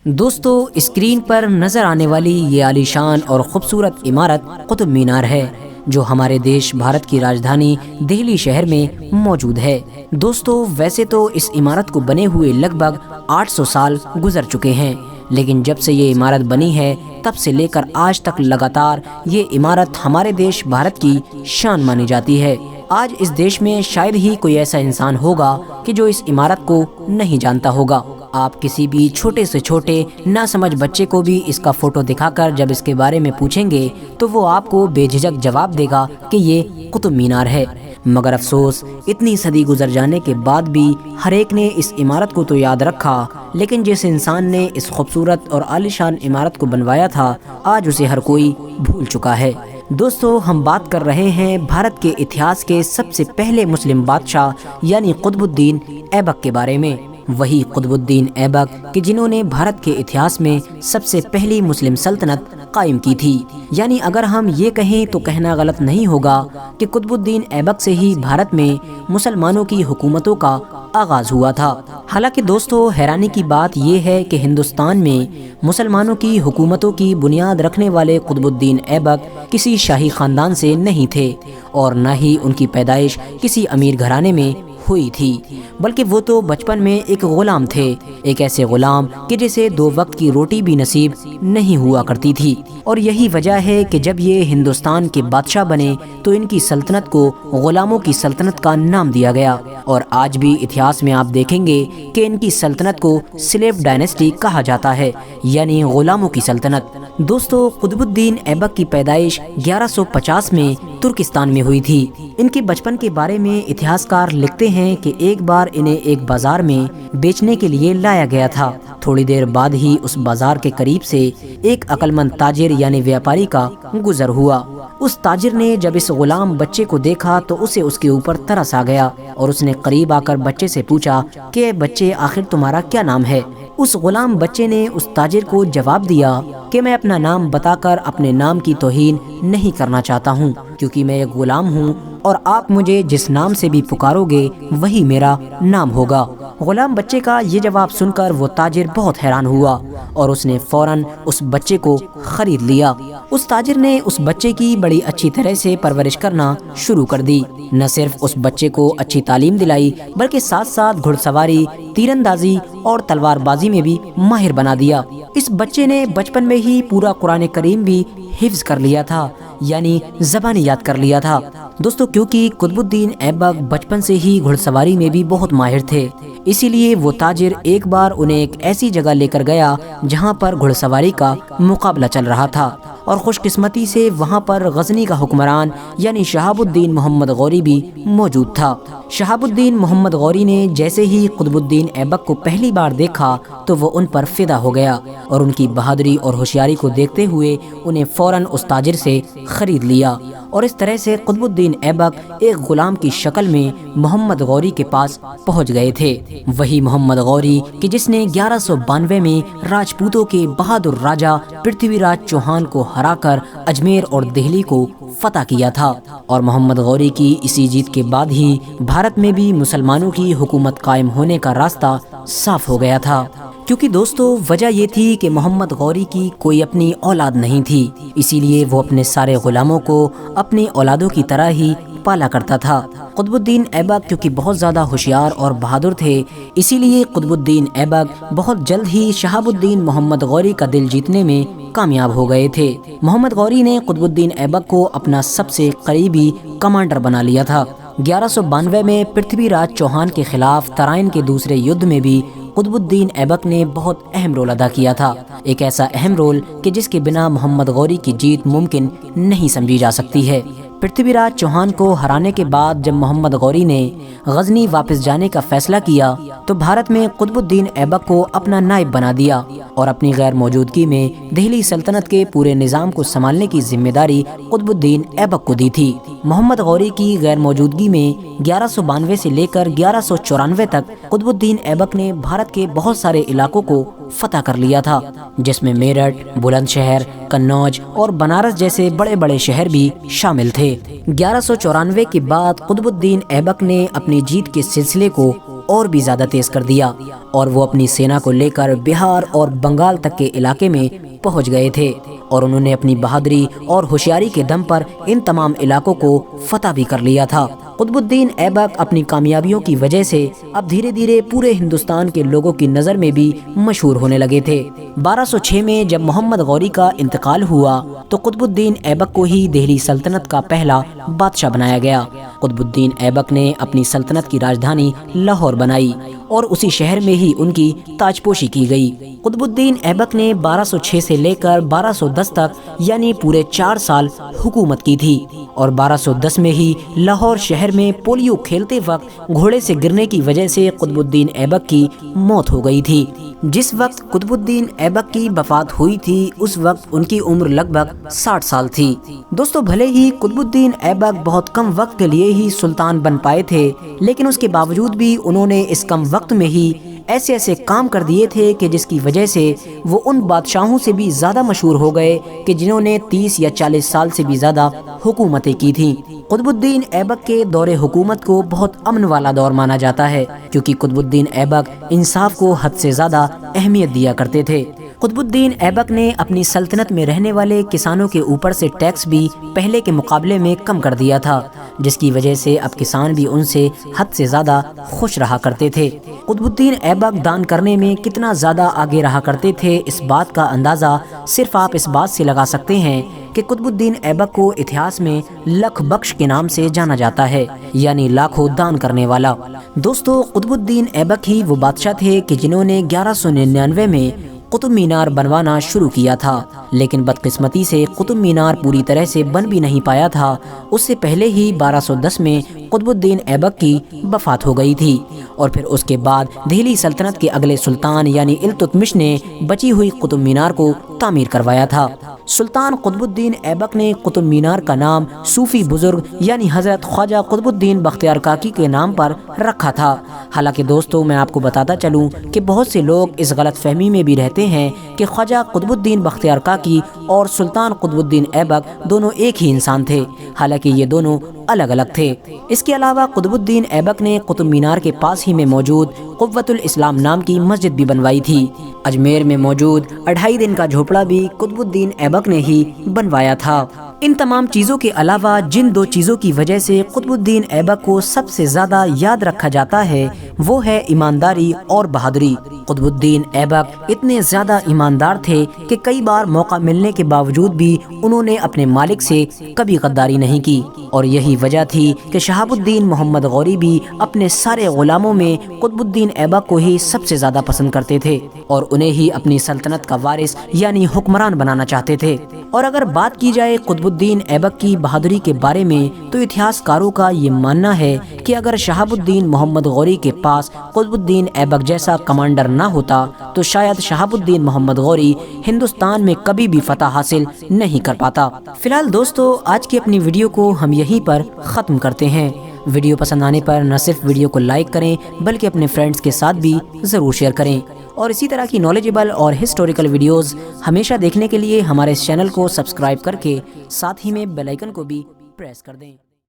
دوستو، اسکرین پر نظر آنے والی یہ عالیشان اور خوبصورت عمارت قطب مینار ہے جو ہمارے دیش بھارت کی راجدھانی دہلی شہر میں موجود ہے۔ دوستو، ویسے تو اس عمارت کو بنے ہوئے لگ بھگ 800 سال گزر چکے ہیں، لیکن جب سے یہ عمارت بنی ہے تب سے لے کر آج تک لگاتار یہ عمارت ہمارے دیش بھارت کی شان مانی جاتی ہے۔ آج اس دیش میں شاید ہی کوئی ایسا انسان ہوگا کہ جو اس عمارت کو نہیں جانتا ہوگا۔ آپ کسی بھی چھوٹے سے چھوٹے ناسمجھ بچے کو بھی اس کا فوٹو دکھا کر جب اس کے بارے میں پوچھیں گے تو وہ آپ کو بے جھجک جواب دے گا کہ یہ قطب مینار ہے۔ مگر افسوس، اتنی صدی گزر جانے کے بعد بھی ہر ایک نے اس عمارت کو تو یاد رکھا، لیکن جس انسان نے اس خوبصورت اور عالیشان عمارت کو بنوایا تھا آج اسے ہر کوئی بھول چکا ہے۔ دوستو، ہم بات کر رہے ہیں بھارت کے اتہاس کے سب سے پہلے مسلم بادشاہ یعنی قطب الدین ایبک کے بارے میں۔ وہی قطب الدین ایبک کہ جنہوں نے بھارت کے اتہاس میں سب سے پہلی مسلم سلطنت قائم کی تھی۔ یعنی اگر ہم یہ کہیں تو کہنا غلط نہیں ہوگا کہ قطب الدین ایبک سے ہی بھارت میں مسلمانوں کی حکومتوں کا آغاز ہوا تھا۔ حالانکہ دوستو، حیرانی کی بات یہ ہے کہ ہندوستان میں مسلمانوں کی حکومتوں کی بنیاد رکھنے والے قطب الدین ایبک کسی شاہی خاندان سے نہیں تھے اور نہ ہی ان کی پیدائش کسی امیر گھرانے میں ہوئی تھی، بلکہ وہ تو بچپن میں ایک غلام تھے، ایک ایسے غلام کہ جسے 2 وقت کی روٹی بھی نصیب نہیں ہوا کرتی تھی۔ اور یہی وجہ ہے کہ جب یہ ہندوستان کے بادشاہ بنے تو ان کی سلطنت کو غلاموں کی سلطنت کا نام دیا گیا، اور آج بھی اتہاس میں آپ دیکھیں گے کہ ان کی سلطنت کو سلیو ڈائنیسٹی کہا جاتا ہے، یعنی غلاموں کی سلطنت۔ دوستو، قطب الدین ایبک کی پیدائش 1150 میں ترکستان میں ہوئی تھی۔ ان کے بچپن کے بارے میں اتہاس کار لکھتے ہیں کہ ایک بار انہیں ایک بازار میں بیچنے کے لیے لایا گیا تھا۔ تھوڑی دیر بعد ہی اس بازار کے قریب سے ایک عقل مند تاجر یعنی ویاپاری کا گزر ہوا۔ اس تاجر نے جب اس غلام بچے کو دیکھا تو اسے اس کے اوپر ترس آ گیا اور اس نے قریب آ کر بچے سے پوچھا کہ اے بچے، آخر تمہارا کیا نام ہے؟ اس غلام بچے نے اس تاجر کو جواب دیا کہ میں اپنا نام بتا کر اپنے نام کی توہین نہیں کرنا چاہتا ہوں، کیونکہ میں ایک غلام ہوں اور آپ مجھے جس نام سے بھی پکارو گے وہی میرا نام ہوگا۔ غلام بچے کا یہ جواب سن کر وہ تاجر بہت حیران ہوا اور اس نے فوراً اس بچے کو خرید لیا۔ اس تاجر نے اس بچے کی بڑی اچھی طرح سے پرورش کرنا شروع کر دی۔ نہ صرف اس بچے کو اچھی تعلیم دلائی بلکہ ساتھ ساتھ گھڑ سواری، تیر اندازی اور تلوار بازی میں بھی ماہر بنا دیا۔ اس بچے نے بچپن میں ہی پورا قرآن کریم بھی حفظ کر لیا تھا، یعنی زبانی یاد کر لیا تھا۔ دوستو، کیونکہ قطب الدین ایبک بچپن سے ہی گھڑ سواری میں بھی بہت ماہر تھے، اسی لیے وہ تاجر ایک بار انہیں ایک ایسی جگہ لے کر گیا جہاں پر گھڑ سواری کا مقابلہ چل رہا تھا، اور خوش قسمتی سے وہاں پر غزنی کا حکمران یعنی شہاب الدین محمد غوری بھی موجود تھا۔ شہاب الدین محمد غوری نے جیسے ہی قطب الدین ایبک کو پہلی بار دیکھا تو وہ ان پر فدا ہو گیا اور ان کی بہادری اور ہوشیاری کو دیکھتے ہوئے انہیں فوراً اس تاجر سے خرید لیا، اور اس طرح سے قطب الدین ایبک ایک غلام کی شکل میں محمد غوری کے پاس پہنچ گئے تھے۔ وہی محمد غوری کہ جس نے 1192 میں راجپوتوں کے بہادر راجہ پرتھوی راج چوہان کو ہرا کر اجمیر اور دہلی کو فتح کیا تھا، اور محمد غوری کی اسی جیت کے بعد ہی بھارت میں بھی مسلمانوں کی حکومت قائم ہونے کا راستہ صاف ہو گیا تھا۔ کیونکہ دوستو، وجہ یہ تھی کہ محمد غوری کی کوئی اپنی اولاد نہیں تھی، اسی لیے وہ اپنے سارے غلاموں کو اپنی اولادوں کی طرح ہی پالا کرتا تھا۔ قطب الدین ایبک کیونکہ بہت زیادہ ہوشیار اور بہادر تھے، اسی لیے قطب الدین ایبک بہت جلد ہی شہاب الدین محمد غوری کا دل جیتنے میں کامیاب ہو گئے تھے۔ محمد غوری نے قطب الدین ایبک کو اپنا سب سے قریبی کمانڈر بنا لیا تھا۔ 1192 میں پرتھوی راج چوہان کے خلاف ترائن کے دوسرے یدھ میں بھی قطب الدین ایبک نے بہت اہم رول ادا کیا تھا، ایک ایسا اہم رول کہ جس کے بنا محمد غوری کی جیت ممکن نہیں سمجھی جا سکتی ہے۔ پرتھوی راج چوہان کو ہرانے کے بعد جب محمد غوری نے غزنی واپس جانے کا فیصلہ کیا تو بھارت میں قطب الدین ایبک کو اپنا نائب بنا دیا اور اپنی غیر موجودگی میں دہلی سلطنت کے پورے نظام کو سنبھالنے کی ذمہ داری قطب الدین ایبک کو دی تھی۔ محمد غوری کی غیر موجودگی میں 1192 سے لے کر 1194 تک قطب الدین ایبک نے بھارت کے بہت سارے علاقوں کو فتح کر لیا تھا، جس میں میرٹھ، بلند شہر، قنوج اور بنارس جیسے بڑے بڑے شہر بھی شامل تھے۔ 1194 کے بعد قطب الدین ایبک نے اپنی جیت کے سلسلے کو اور بھی زیادہ تیز کر دیا اور وہ اپنی سینا کو لے کر بہار اور بنگال تک کے علاقے میں پہنچ گئے تھے اور انہوں نے اپنی بہادری اور ہوشیاری کے دم پر ان تمام علاقوں کو فتح بھی کر لیا تھا۔ قطب الدین ایبک اپنی کامیابیوں کی وجہ سے اب دھیرے دھیرے پورے ہندوستان کے لوگوں کی نظر میں بھی مشہور ہونے لگے تھے۔ 1206 میں جب محمد غوری کا انتقال ہوا تو قطب الدین ایبک کو ہی دہلی سلطنت کا پہلا بادشاہ بنایا گیا۔ قطب الدین ایبک نے اپنی سلطنت کی راجدھانی لاہور بنائی اور اسی شہر میں ہی ان کی تاج پوشی کی گئی۔ قطب الدین ایبک نے 1206 سے لے کر 1210 تک یعنی پورے 4 سال حکومت کی تھی اور 1210 میں ہی لاہور شہر میں پولیو کھیلتے وقت گھوڑے سے گرنے کی وجہ سے قطب الدین ایبک کی موت ہو گئی تھی۔ جس وقت قطب الدین ایبک کی وفات ہوئی تھی اس وقت ان کی عمر لگ بھگ 60 سال تھی۔ دوستو بھلے ہی قطب الدین ایبک بہت کم وقت کے لیے ہی سلطان بن پائے تھے، لیکن اس کے باوجود بھی انہوں نے اس کم وقت میں ہی ایسے ایسے کام کر دیے تھے کہ جس کی وجہ سے وہ ان بادشاہوں سے بھی زیادہ مشہور ہو گئے کہ جنہوں نے 30 یا 40 سال سے بھی زیادہ حکومتیں کی تھیں۔ قطب الدین ایبک کے دور حکومت کو بہت امن والا دور مانا جاتا ہے کیونکہ قطب الدین ایبک انصاف کو حد سے زیادہ اہمیت دیا کرتے تھے۔ قطب الدین ایبک نے اپنی سلطنت میں رہنے والے کسانوں کے اوپر سے ٹیکس بھی پہلے کے مقابلے میں کم کر دیا تھا، جس کی وجہ سے اب کسان بھی ان سے حد سے زیادہ خوش رہا کرتے تھے۔ قطب الدین ایبک دان کرنے میں کتنا زیادہ آگے رہا کرتے تھے اس بات کا اندازہ صرف آپ اس بات سے لگا سکتے ہیں کہ قطب الدین ایبک کو اتہاس میں لکھ بخش کے نام سے جانا جاتا ہے، یعنی لاکھوں دان کرنے والا۔ دوستو قطب الدین ایبک ہی وہ بادشاہ تھے کہ جنہوں نے 1199 میں قطب مینار بنوانا شروع کیا تھا، لیکن بدقسمتی سے قطب مینار پوری طرح سے بن بھی نہیں پایا تھا۔ اس سے پہلے ہی 1210 میں قطب الدین ایبک کی وفات ہو گئی تھی اور پھر اس کے بعد دہلی سلطنت کے اگلے سلطان یعنی التتمش نے بچی ہوئی قطب مینار کو تعمیر کروایا تھا۔ سلطان قطب الدین ایبک نے قطب مینار کا نام صوفی بزرگ یعنی حضرت خواجہ قطب الدین بختیار کاکی کے نام پر رکھا تھا۔ حالانکہ دوستو میں آپ کو بتاتا چلوں کہ بہت سے لوگ اس غلط فہمی میں بھی رہتے ہیں کہ خواجہ قطب الدین بختیار کاکی اور سلطان قطب الدین ایبک دونوں ایک ہی انسان تھے، حالانکہ یہ دونوں الگ الگ تھے۔ اس کے علاوہ قطب الدین ایبک نے قطب مینار کے پاس ہی میں موجود قوت الاسلام نام کی مسجد بھی بنوائی تھی۔ اجمیر میں موجود 2.5 دن کا جھوپڑا بھی قطب الدین ایبک نے ہی بنوایا تھا۔ ان تمام چیزوں کے علاوہ جن 2 چیزوں کی وجہ سے قطب الدین ایبک کو سب سے زیادہ یاد رکھا جاتا ہے وہ ہے ایمانداری اور بہادری۔ قطب الدین ایبک اتنے زیادہ ایماندار تھے کہ کئی بار موقع ملنے کے باوجود بھی انہوں نے اپنے مالک سے کبھی غداری نہیں کی، اور یہی وجہ تھی کہ شہاب الدین محمد غوری بھی اپنے سارے غلاموں میں قطب الدین ایبک کو ہی سب سے زیادہ پسند کرتے تھے اور انہیں ہی اپنی سلطنت کا وارث یعنی حکمران بنانا چاہتے تھے۔ اور اگر بات کی جائے قطب الدین ایبک کی بہادری کے بارے میں تو اتہاس کاروں کا یہ ماننا ہے کہ اگر شہاب الدین محمد غوری کے پاس قطب الدین ایبک جیسا کمانڈر نہ ہوتا تو شاید شہاب الدین محمد غوری ہندوستان میں کبھی بھی فتح حاصل نہیں کر پاتا۔ فی الحال دوستو آج کی اپنی ویڈیو کو ہم یہیں پر ختم کرتے ہیں۔ ویڈیو پسند آنے پر نہ صرف ویڈیو کو لائک کریں بلکہ اپنے فرینڈز کے ساتھ بھی ضرور شیئر کریں، اور اسی طرح کی نالجبل اور ہسٹوریکل ویڈیوز ہمیشہ دیکھنے کے لیے ہمارے اس چینل کو سبسکرائب کر کے ساتھ ہی میں بیل آئیکن کو بھی پریس کر دیں۔